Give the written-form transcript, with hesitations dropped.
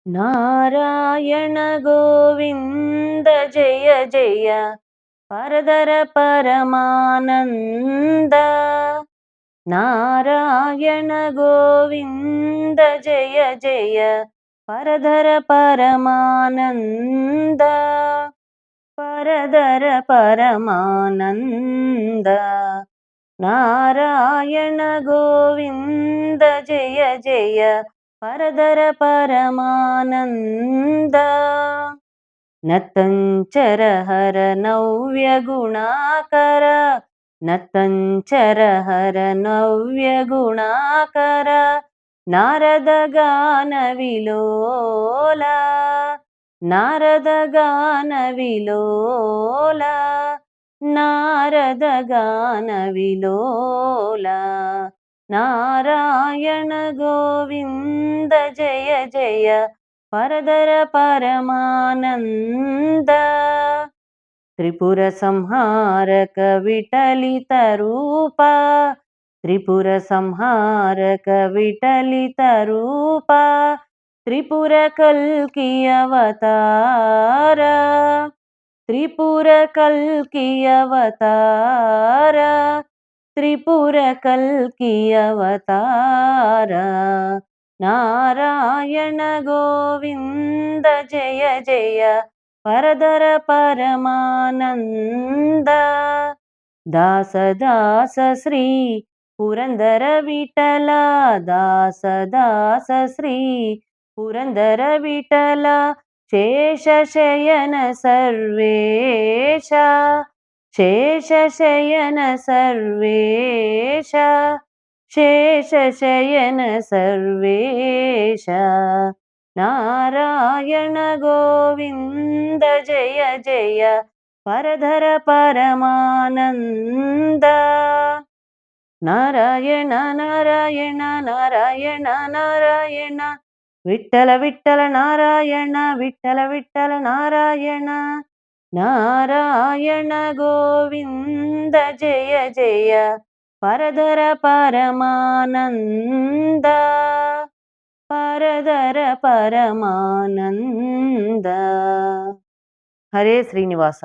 ನಾರಾಯಣ ಗೋವಿಂದ ಜಯ ಜಯ ಪರದರ ಪರಮಾನಂದ. ನಾರಾಯಣ ಗೋವಿಂದ ಜಯ ಜಯ ಪರದರ ಪರಮಾನಂದ. ಪರದರ ಪರಮಾನಂದ. ನಾರಾಯಣ ಗೋವಿಂದ ಜಯ ಜಯ ಪರದರ ಪರಮಾನಂದ. ನತಂಚರ ಹರ ನವ್ಯ ಗುಣಾಕರ, ನತಂಚರ ಹರ ನವ್ಯ ಗುಣಾಕರ, ನಾರದ ಗಾನ ವಿಲೋಲ, ನಾರದ ಗಾನ ವಿಲೋಲ, ನಾರದ ಗಾನ ವಿಲೋಲ. ನಾರಾಯಣ ಗೋವಿಂದ ಜಯ ಜಯ ಪರದರ ಪರಮಾನಂದ. ತ್ರಿಪುರ ಸಂಹಾರಕ ವಿಠಲಿತ ರೂಪ, ತ್ರಿಪುರ ಸಂಹಾರಕ ವಿಠಲಿತ ರೂಪ, ತ್ರಿಪುರ ಕಲ್ಕಿ ಅವತಾರ, ತ್ರಿಪುರ ಕಲ್ಕಿ ಅವತಾರ, ತ್ರಿಪುರ ಕಲ್ಕಿ ಅವತಾರ. ನಾರಾಯಣ ಗೋವಿಂದ ಜಯ ಜಯ ಪರದರ ಪರಮಾನಂದ. ದಾಸ ದಾಸ ಶ್ರೀ ಪುರಂದರ ವಿಠಲ, ದಾಸ ದಾಸ ಶ್ರೀ ಪುರಂದರ ವಿಠಲ, ಶೇಷ ಶಯನ ಸರ್ವೇಶ, ಶೇಷ ಶಯನ ಸರ್ವೇಶ, ಶೇಷ ಶಯನ ಸರ್ವೇಶ. ನಾರಾಯಣ ಗೋವಿಂದ ಜಯ ಜಯ ಪರಧರ ಪರಮಾನಂದ. ನಾರಾಯಣ ನಾರಾಯಣ ನಾರಾಯಣ ನಾರಾಯಣ, ವಿಠಲ ವಿಠಲ ನಾರಾಯಣ, ವಿಠಲ ವಿಠಲ ನಾರಾಯಣ. ನಾರಾಯಣ ಗೋವಿಂದ ಜಯ ಜಯ ಪರದರ ಪರಮಾನಂದ, ಪರದರ ಪರಮಾನಂದ. ಹರೇ ಶ್ರೀನಿವಾಸ.